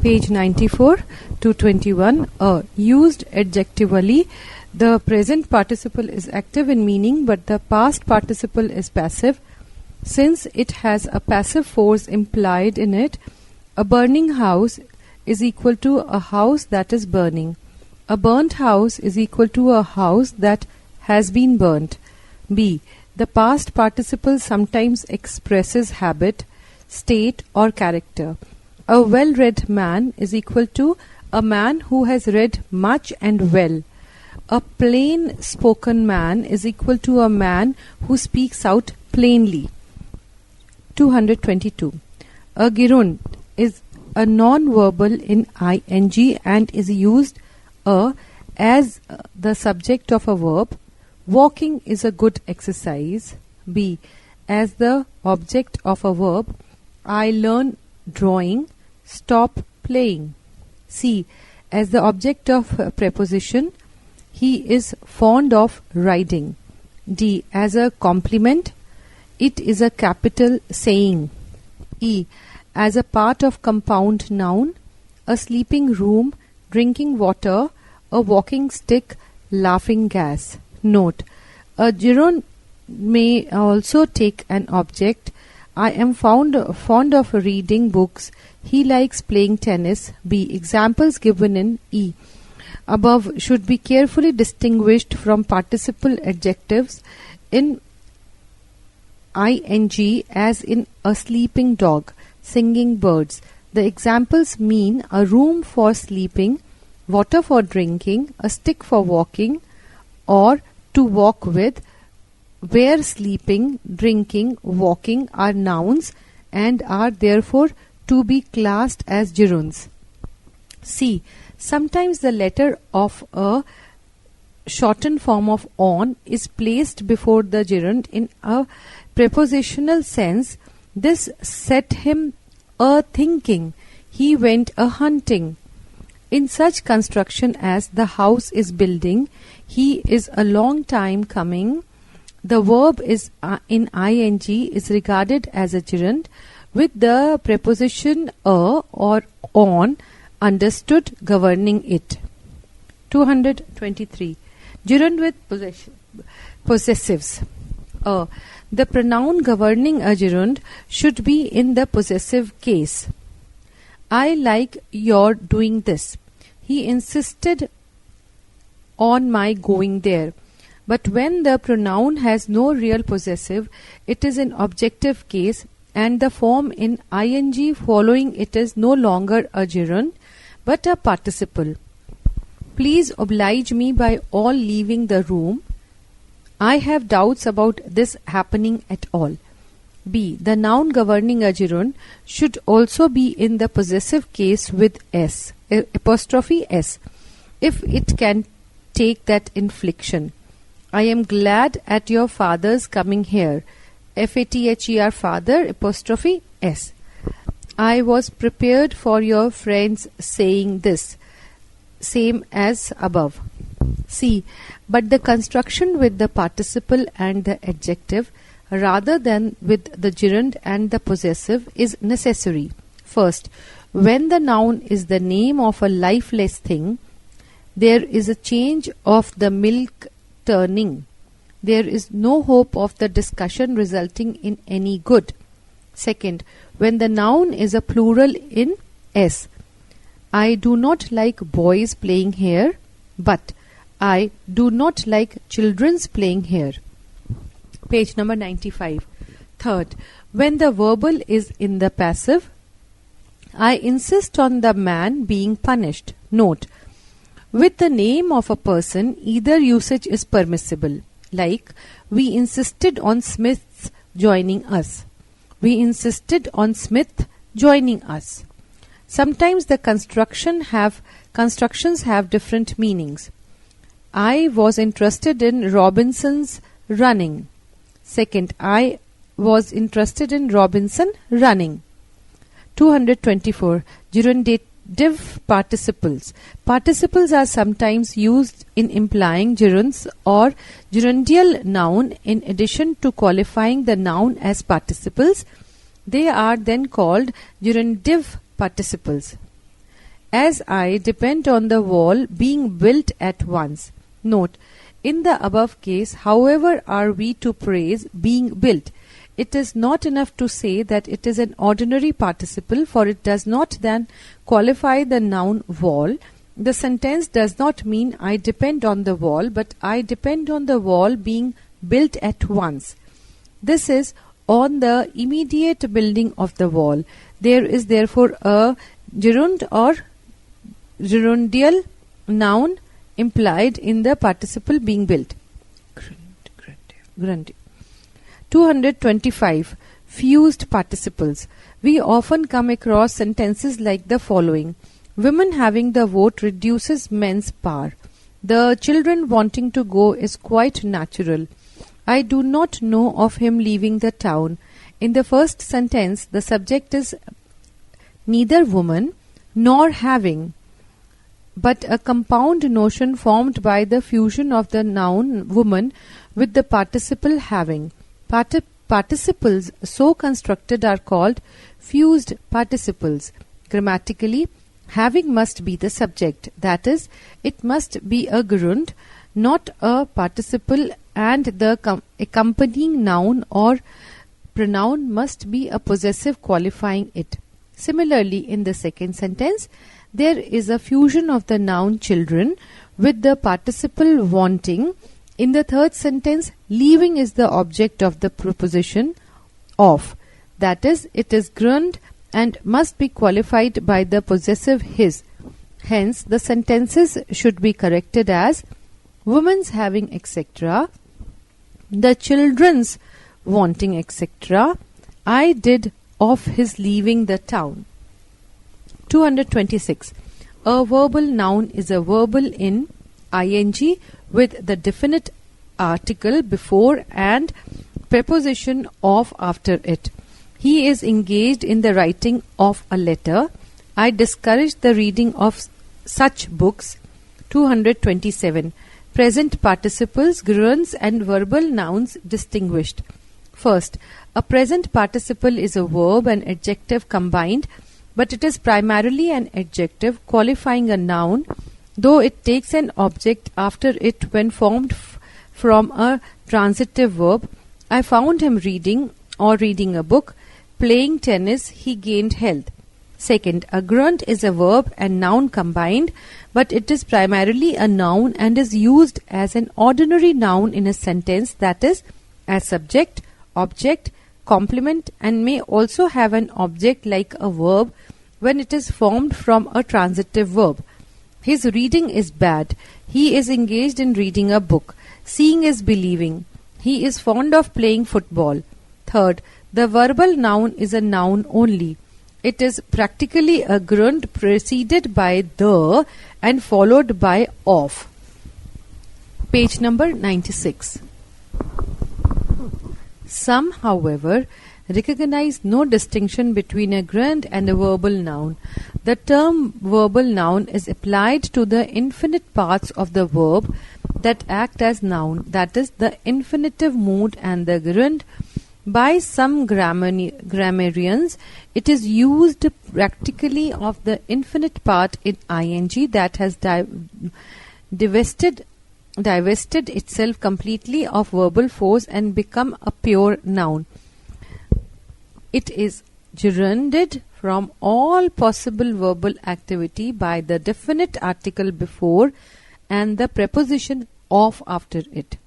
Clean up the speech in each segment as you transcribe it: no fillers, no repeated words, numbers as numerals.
Page 94 to 21. Used adjectively, the present participle is active in meaning, but the past participle is passive. Since it has a passive force implied in it, a burning house is equal to a house that is burning. A burnt house is equal to a house that has been burnt. B. The past participle sometimes expresses habit, state, or character. A well-read man is equal to a man who has read much and well. A plain-spoken man is equal to a man who speaks out plainly. 222. A gerund is a non-verbal in ing and is used as the subject of a verb. Walking is a good exercise. B. As the object of a verb. I learn drawing. Stop playing. C. As the object of a preposition. He is fond of riding. D. As a complement. It is a capital saying. E. As a part of compound noun. A sleeping room, drinking water, a walking stick, laughing gas. Note: a gerund may also take an object. I am fond of reading books. He likes playing tennis. B. Examples given in E. above should be carefully distinguished from participle adjectives in ing, as in a sleeping dog, singing birds. The examples mean a room for sleeping, water for drinking, a stick for walking, or to walk with, where sleeping, drinking, walking are nouns and are therefore to be classed as gerunds. C. Sometimes the letter of a shortened form of on is placed before the gerund in a prepositional sense. This set him a thinking. He went a hunting. In such construction as the house is building, he is a long time coming, the verb is in ing is regarded as a gerund with the preposition a or on understood governing it. 223. Gerund with possessives. The pronoun governing a gerund should be in the possessive case. I like your doing this. He insisted on my going there. But when the pronoun has no real possessive, it is an objective case, and the form in ing following it is no longer a gerund but a participle. Please oblige me by all leaving the room. I have doubts about this happening at all. B. The noun governing a gerund should also be in the possessive case with s, apostrophe s, if it can take that inflection. I am glad at your father's coming here. Father, father, apostrophe s. I was prepared for your friends saying this. Same as above. C. But the construction with the participle and the adjective rather than with the gerund and the possessive is necessary. First, when the noun is the name of a lifeless thing, there is a change of the milk turning. There is no hope of the discussion resulting in any good. Second, when the noun is a plural in s. I do not like boys playing here, but I do not like children's playing here. Page number 95. Third, when the verbal is in the passive, I insist on the man being punished. Note: with the name of a person, either usage is permissible, like we insisted on Smith's joining us. We insisted on Smith joining us. Sometimes the constructions have different meanings. I was interested in Robinson's running. Second, I was interested in Robinson running. 224. Gerundative participles. Participles are sometimes used in implying gerunds or gerundial noun in addition to qualifying the noun as participles. They are then called gerundative participles. as I depend on the wall being built at once. Note, in the above case, however are we to praise being built? It is not enough to say that it is an ordinary participle, for it does not then qualify the noun wall. The sentence does not mean I depend on the wall, but I depend on the wall being built at once. This is on the immediate building of the wall. There is therefore a gerund or gerundial noun implied in the participle being built. 225. Fused participles. We often come across sentences like the following. Women having the vote reduces men's power. The children wanting to go is quite natural. I do not know of him leaving the town. In the first sentence, the subject is neither woman nor having, but a compound notion formed by the fusion of the noun woman with the participle having. Participles so constructed are called fused participles. Grammatically, having must be the subject, that is, it must be a gerund, not a participle, and the accompanying noun or pronoun must be a possessive qualifying it. Similarly, in the second sentence, there is a fusion of the noun children with the participle wanting. In the third sentence, leaving is the object of the preposition of, that is, it is gerund and must be qualified by the possessive his. Hence, the sentences should be corrected as women's having etc., the children's wanting etc., I did of his leaving the town. 226. A verbal noun is a verbal in ing with the definite article before and preposition of after it. He is engaged in the writing of a letter. I discourage the reading of such books. 227. Present participles, gerunds and verbal nouns distinguished. First, a present participle is a verb and adjective combined, but it is primarily an adjective qualifying a noun, though it takes an object after it when formed from a transitive verb. I found him reading or reading a book. Playing tennis, he gained health. Second, a grunt is a verb and noun combined, but it is primarily a noun and is used as an ordinary noun in a sentence, that is, as subject, object, complement, and may also have an object like a verb when it is formed from a transitive verb. His reading is bad. He is engaged in reading a book. Seeing is believing. He is fond of playing football. Third, the verbal noun is a noun only. It is practically a grunt preceded by the and followed by of. Page number 96. Some, however, recognize no distinction between a grunt and a verbal noun. The term verbal noun is applied to the infinite parts of the verb that act as noun, that is, the infinitive mood and the gerund. By some grammarians, it is used practically of the infinite part in ing that has divested itself completely of verbal force and become a pure noun. It is gerunded from all possible verbal activity by the definite article before and the preposition of after it.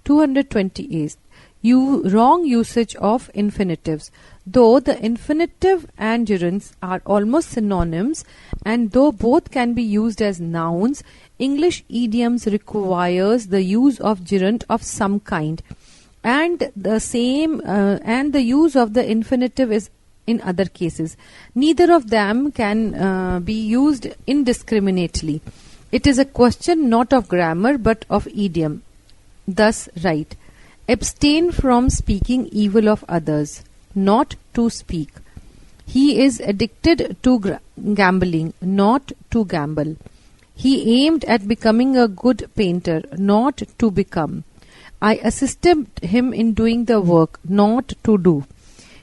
228. Wrong usage of infinitives. Though the infinitive and gerunds are almost synonyms, and though both can be used as nouns, English idioms requires the use of gerund of some kind, and the use of the infinitive is in other cases. Neither of them can be used indiscriminately. It is a question not of grammar but of idiom. Thus write, abstain from speaking evil of others, not to speak. He is addicted to gambling, not to gamble. He aimed at becoming a good painter, not to become. I assisted him in doing the work, not to do.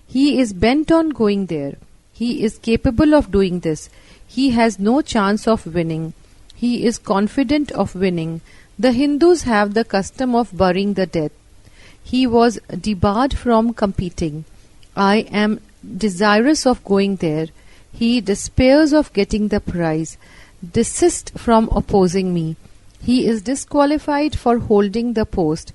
He is bent on going there. He is capable of doing this. He has no chance of winning. He is confident of winning. The Hindus have the custom of burying the dead. He was debarred from competing. I am desirous of going there. He despairs of getting the prize. Desist from opposing me. He is disqualified for holding the post.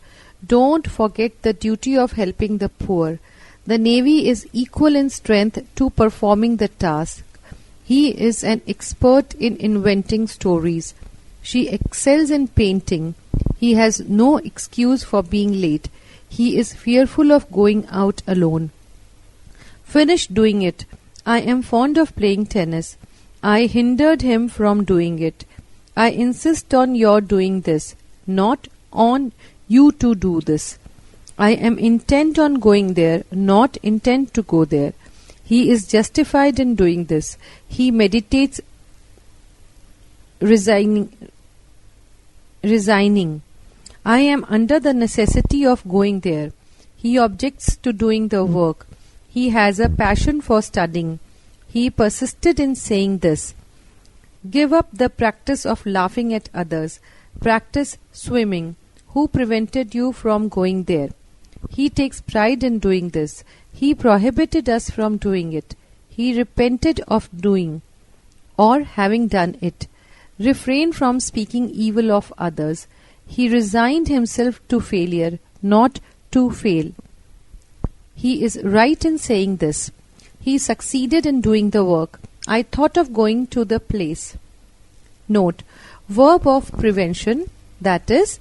Don't forget the duty of helping the poor. The navy is equal in strength to performing the task. He is an expert in inventing stories. She excels in painting. He has no excuse for being late. He is fearful of going out alone. Finish doing it. I am fond of playing tennis. I hindered him from doing it. I insist on your doing this, not on you to do this. I am intent on going there, not intent to go there. He is justified in doing this. He meditates resigning. I am under the necessity of going there. He objects to doing the work. He has a passion for studying. He persisted in saying this. Give up the practice of laughing at others. Practice swimming. Who prevented you from going there? He takes pride in doing this. He prohibited us from doing it. He repented of doing or having done it. Refrain from speaking evil of others. He resigned himself to failure, not to fail. He is right in saying this. He succeeded in doing the work. I thought of going to the place. Note, verb of prevention, that is,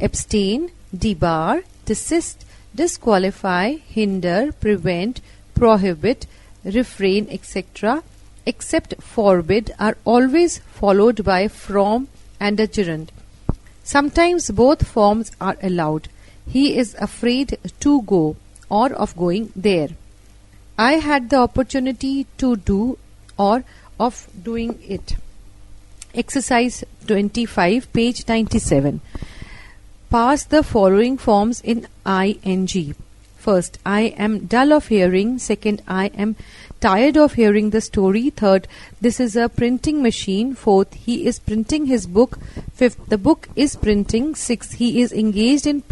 abstain, debar, desist, disqualify, hinder, prevent, prohibit, refrain, etc., except forbid, are always followed by from and a gerund. Sometimes both forms are allowed. He is afraid to go or of going there. I had the opportunity to do or of doing it. Exercise 25, page 97. Pass the following forms in ing. First, I am dull of hearing. Second, I am tired of hearing the story. Third, this is a printing machine. Fourth, he is printing his book. Fifth, the book is printing. Sixth, he is engaged in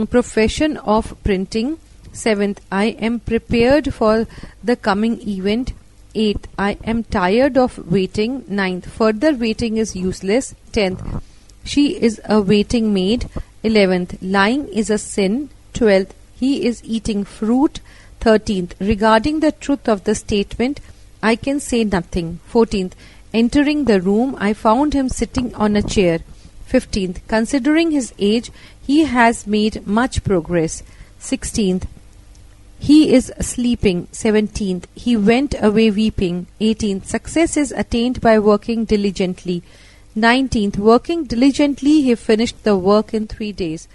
profession of printing. Seventh, I am prepared for the coming event. Eighth, I am tired of waiting. Ninth, further waiting is useless. 10th, she is a waiting maid. 11th, lying is a sin. 12th, he is eating fruit. 13th, regarding the truth of the statement, I can say nothing. 14th, entering the room, I found him sitting on a chair. 15th, considering his age, he has made much progress. 16th, he is sleeping. 17th, he went away weeping. 18th, success is attained by working diligently. 19th, working diligently, he finished the work in 3 days.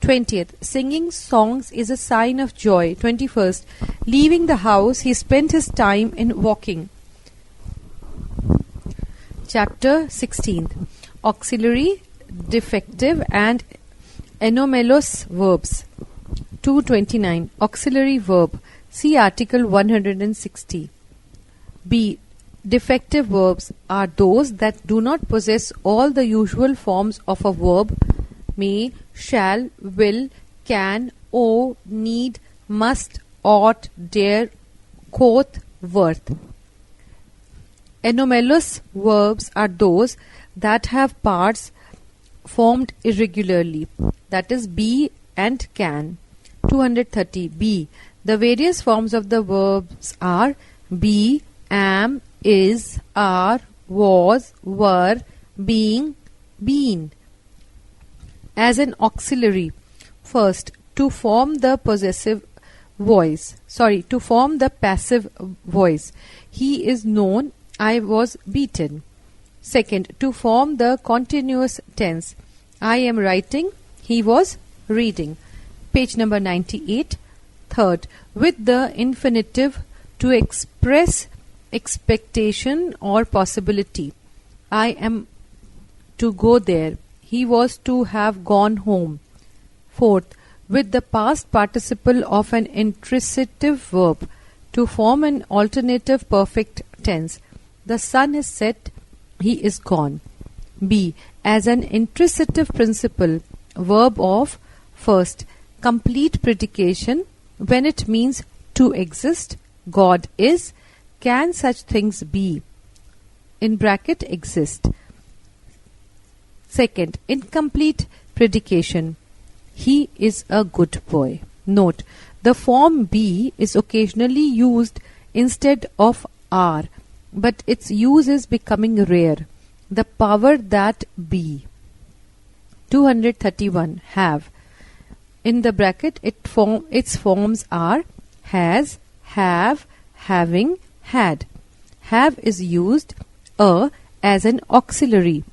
20th, singing songs is a sign of joy. 21st, leaving the house, he spent his time in walking. Chapter 16th. Auxiliary, defective and anomalous verbs. 229. Auxiliary verb. See article 160. B. Defective verbs are those that do not possess all the usual forms of a verb: may, shall, will, can, owe, need, must, ought, dare, quoth, worth. Anomalous verbs are those that have parts formed irregularly, that is, be and can. 230. B. The various forms of the verbs are be, am, is, are, was, were, being, been. As an auxiliary, first, to form the passive voice. He is known, I was beaten. Second, to form the continuous tense. I am writing, he was reading. Page number 98. Third, with the infinitive to express expectation or possibility. I am to go there. He was to have gone home. Fourth, with the past participle of an intransitive verb. to form an alternative perfect tense. The sun is set, he is gone. B. As an intransitive principle, verb of first, complete predication when it means to exist, God is, can such things be, in bracket exist. Second, incomplete predication, he is a good boy. Note, the form be is occasionally used instead of are, but its use is becoming rare. The power that be. 231. Have. In the bracket, its forms are has, have, having, had. Have is used as an auxiliary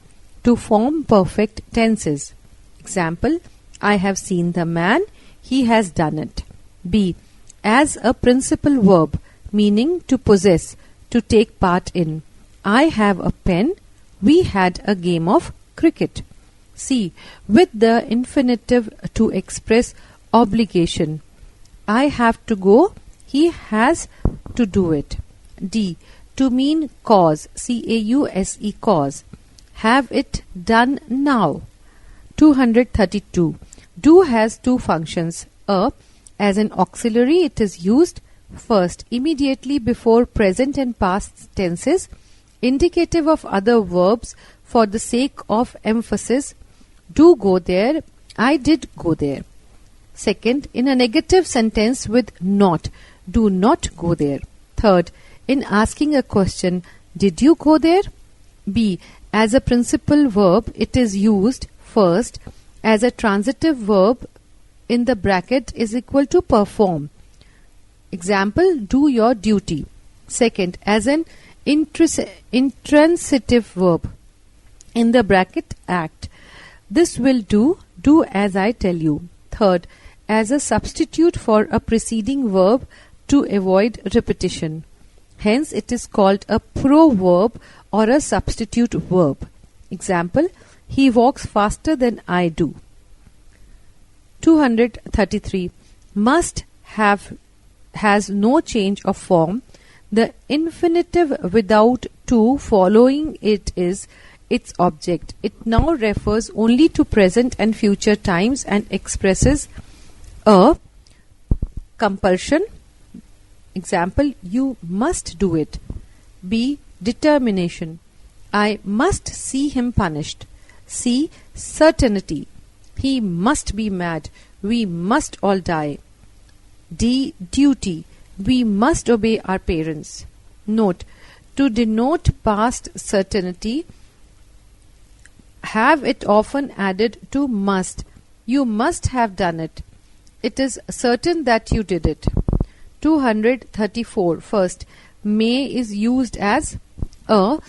to form perfect tenses. Example, I have seen the man, he has done it. B. As a principal verb, meaning to possess, to take part in. I have a pen, we had a game of cricket. C. With the infinitive to express obligation. I have to go, he has to do it. D. To mean cause, C-A-U-S-E, cause. Have it done now. 232. Do has two functions. As an auxiliary, it is used first, immediately before present and past tenses, indicative of other verbs for the sake of emphasis. Do go there, I did go there. Second, in a negative sentence with not, do not go there. Third, in asking a question, did you go there? B. As a principal verb, it is used first as a transitive verb in the bracket is equal to perform. Example, do your duty. Second, as an intransitive verb in the bracket act. This will do as I tell you. Third, as a substitute for a preceding verb to avoid repetition. Hence, it is called a proverb or a substitute verb. Example, he walks faster than I do. 233. Must have has no change of form. The infinitive without to following it is its object. It now refers only to present and future times and expresses a compulsion. Example, you must do it. B. Determination. I must see him punished. C. Certainty. He must be mad. We must all die. D. Duty. We must obey our parents. Note, to denote past certainty, have it often added to must. You must have done it. It is certain that you did it. 234. First, may is used as a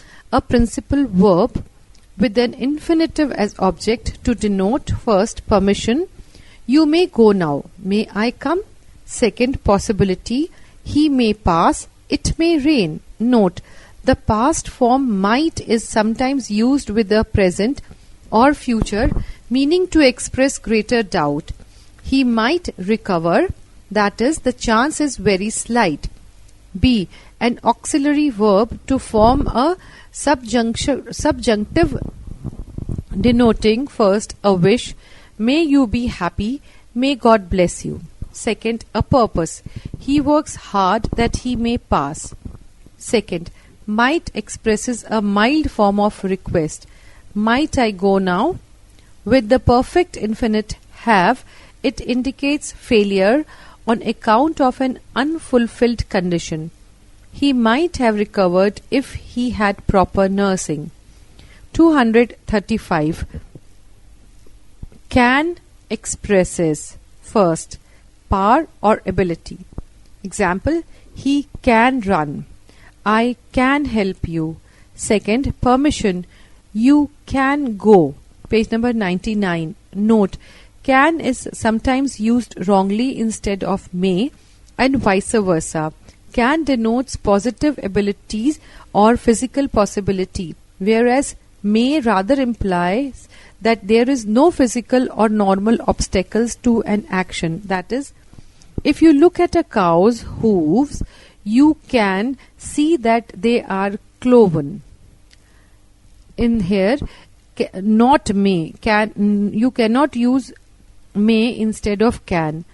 principal verb with an infinitive as object to denote first permission. You may go now. May I come? Second, possibility. He may pass. It may rain. Note, the past form might is sometimes used with the present or future, meaning to express greater doubt. He might recover. That is, the chance is very slight. B. An auxiliary verb to form a subjunctive denoting first a wish. May you be happy. May God bless you. Second, a purpose. He works hard that he may pass. Second, might expresses a mild form of request. Might I go now? With the perfect infinite have, it indicates failure on account of an unfulfilled condition. He might have recovered if he had proper nursing. 235. Can expresses first power or ability. Example, he can run. I can help you. Second, permission. You can go. Page number 99. Note, can is sometimes used wrongly instead of may and vice versa. Can denotes positive abilities or physical possibility, whereas may rather implies that there is no physical or normal obstacles to an action. That is, if you look at a cow's hooves, You can see that they are cloven. In here, not may. You cannot use may instead of can.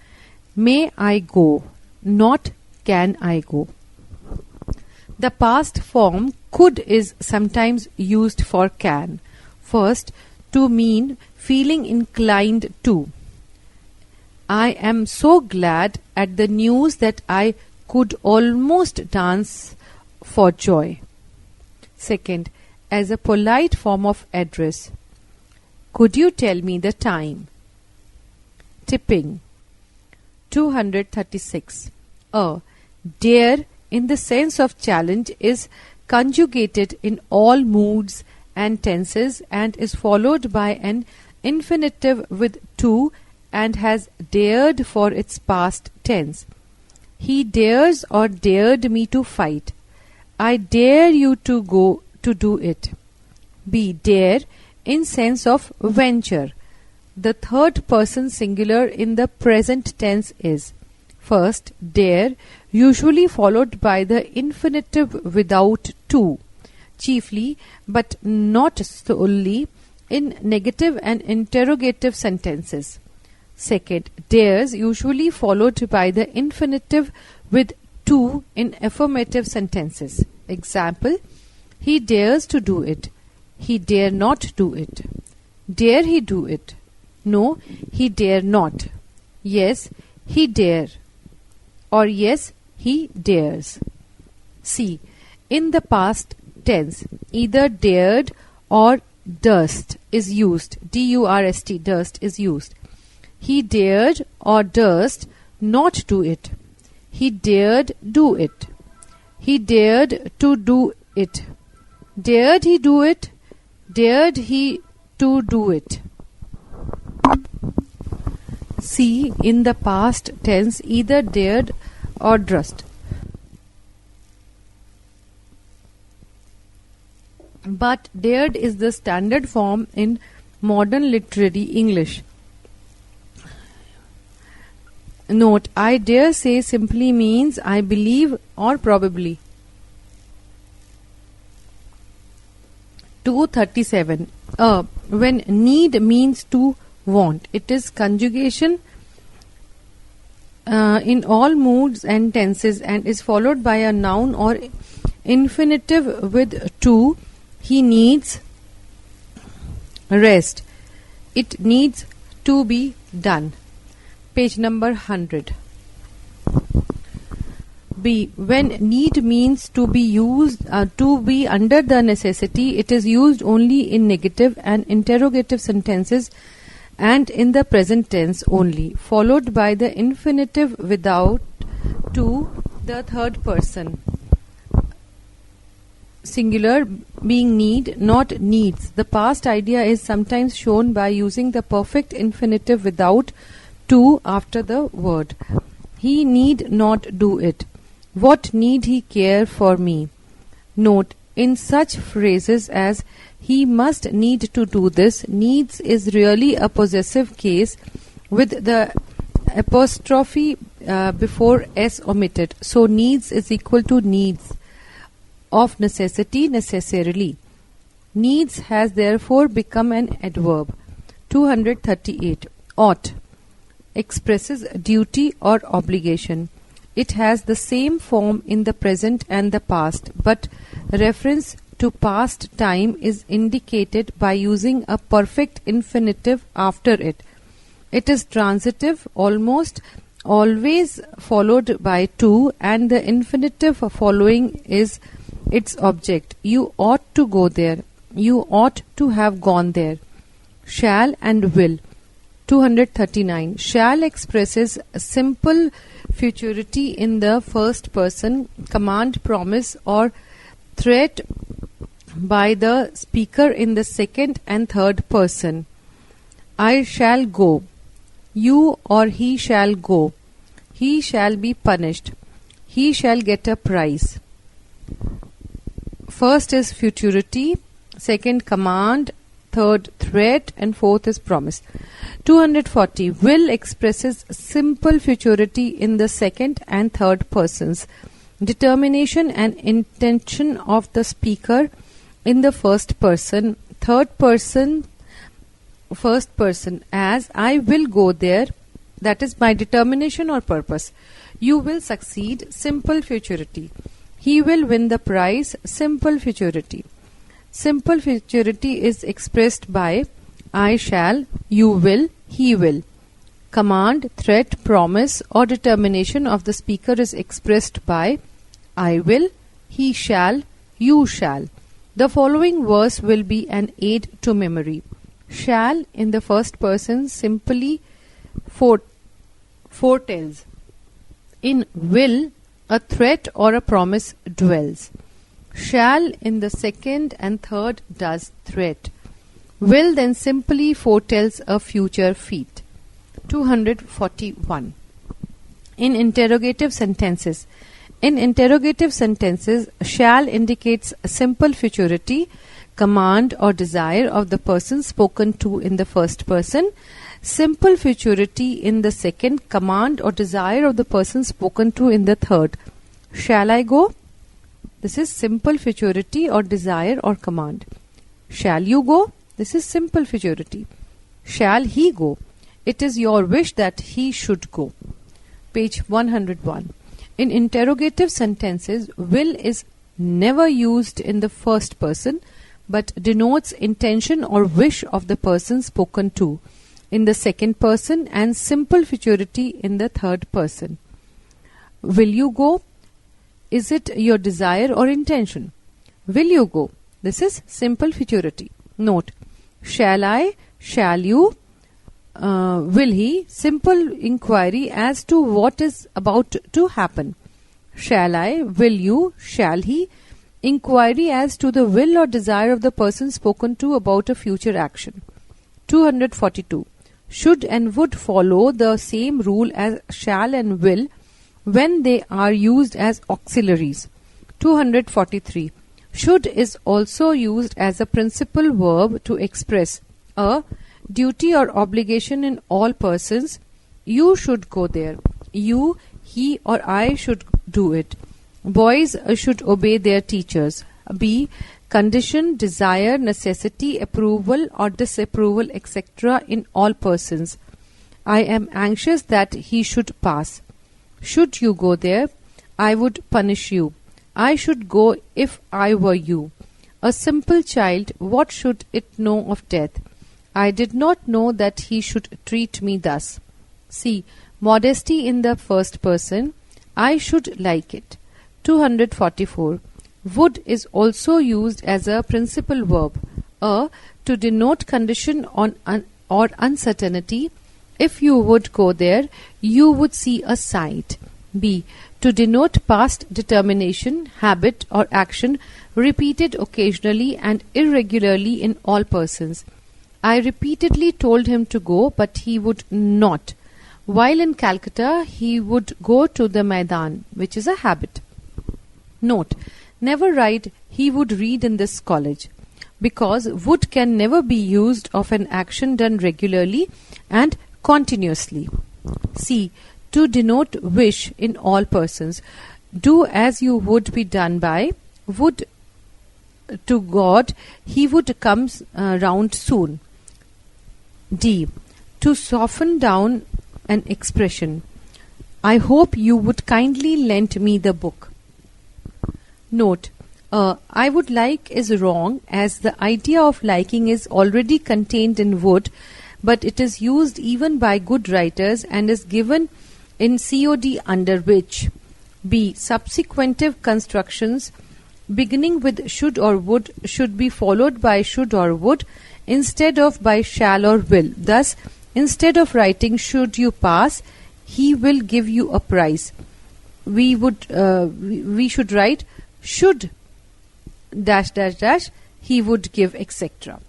May I go, not can I go. The past form could is sometimes used for can. First, to mean feeling inclined to. I am so glad at the news that I could almost dance for joy. Second, as a polite form of address. Could you tell me the time? Tipping. 236. Dare in the sense of challenge is conjugated in all moods and tenses and is followed by an infinitive with to and has dared for its past tense. He dares or dared me to fight. I dare you to go to do it. B. Dare in sense of venture. The third person singular in the present tense is first dare, usually followed by the infinitive without to, chiefly but not solely in negative and interrogative sentences. Second, dares, usually followed by the infinitive with to in affirmative sentences. Example, he dares to do it. He dare not do it. Dare he do it? No, he dare not. Yes, he dare. Or yes, he dares. C. In the past tense, either dared or durst is used. D-U-R-S-T, durst is used. He dared or durst not do it. He dared do it. He dared to do it. Dared he do it? Dared he to do it? C. In the past tense, either dared or durst. But dared is the standard form in modern literary English. Note, I dare say simply means I believe or probably. 237. When need means to want, it is conjugation in all moods and tenses and is followed by a noun or infinitive with to. He needs rest. It needs to be done. Page number 100. B. When need means to be used to be under the necessity, it is used only in negative and interrogative sentences and in the present tense only, followed by the infinitive without to, the third person singular being need, not needs. The past idea is sometimes shown by using the perfect infinitive without to after the word. He need not do it. What need he care for me? Note, in such phrases as he must need to do this, needs is really a possessive case with the apostrophe before s omitted. So needs is equal to needs. Of necessity, necessarily. Needs has therefore become an adverb. 238. Ought expresses duty or obligation. It has the same form in the present and the past, but reference to past time is indicated by using a perfect infinitive after it. It is transitive, almost always followed by to, and the infinitive following is its object. You ought to go there. You ought to have gone there. Shall and will. 239. Shall expresses simple futurity in the first person, command, promise, or threat by the speaker in the second and third person. I shall go. You or he shall go. He shall be punished. He shall get a prize. First is futurity, second command, third threat, and fourth is promise. 240. Will expresses simple futurity in the second and third persons. determination and intention of the speaker in the first person, third person, first person, as I will go there, that is my determination or purpose. You will succeed, simple futurity. He will win the prize, simple futurity. Simple futurity is expressed by I shall, you will, he will. Command, threat, promise or determination of the speaker is expressed by I will, he shall, you shall. The following verse will be an aid to memory. Shall in the first person simply foretells. In will, a threat or a promise dwells. Shall in the second and third does threat. Will then simply foretells a future feat. 241. In interrogative sentences. In interrogative sentences, shall indicates simple futurity, command or desire of the person spoken to in the first person. Simple futurity in the second, command or desire of the person spoken to in the third. Shall I go? This is simple futurity or desire or command. Shall you go? This is simple futurity. Shall he go? It is your wish that he should go. Page 101. In interrogative sentences, will is never used in the first person, but denotes intention or wish of the person spoken to in the second person and simple futurity in the third person. Will you go? Is it your desire or intention? Will you go? This is simple futurity. Note, shall I, shall you, will he, simple inquiry as to what is about to happen. Shall I, will you, shall he, inquiry as to the will or desire of the person spoken to about a future action. 242. Should and would follow the same rule as shall and will when they are used as auxiliaries. 243. Should is also used as a principal verb to express a duty or obligation in all persons. You should go there. You, he or I should do it. Boys should obey their teachers. B. Condition, desire, necessity, approval or disapproval, etc. in all persons. I am anxious that he should pass. Should you go there? I would punish you. I should go if I were you. A simple child, what should it know of death? I did not know that he should treat me thus. C. Modesty in the first person. I should like it. 244. Would is also used as a principal verb. A. To denote condition on or uncertainty. If you would go there, you would see a sight. B. To denote past determination, habit or action repeated occasionally and irregularly in all persons. I repeatedly told him to go, but he would not. While in Calcutta, he would go to the Maidan, which is a habit. Note, never write he would read in this college, because would can never be used of an action done regularly and continuously. C. To denote wish in all persons. Do as you would be done by. Would to God he would come round soon. D. To soften down an expression. I hope you would kindly lend me the book. Note, I would like is wrong, as the idea of liking is already contained in would, but it is used even by good writers and is given in COD under which. B. Subsequentive constructions beginning with should or would should be followed by should or would instead of by shall or will. Thus, instead of writing should you pass, he will give you a prize. We should write should dash dash dash he would give, etc.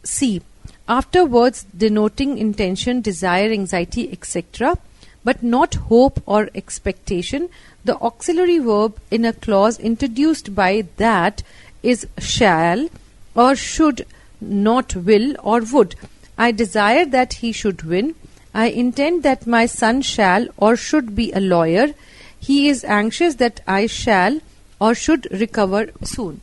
C. After words denoting intention, desire, anxiety, etc., but not hope or expectation, the auxiliary verb in a clause introduced by that is shall or should, not will or would. I desire that he should win. I intend that my son shall or should be a lawyer. He is anxious that I shall or should recover soon.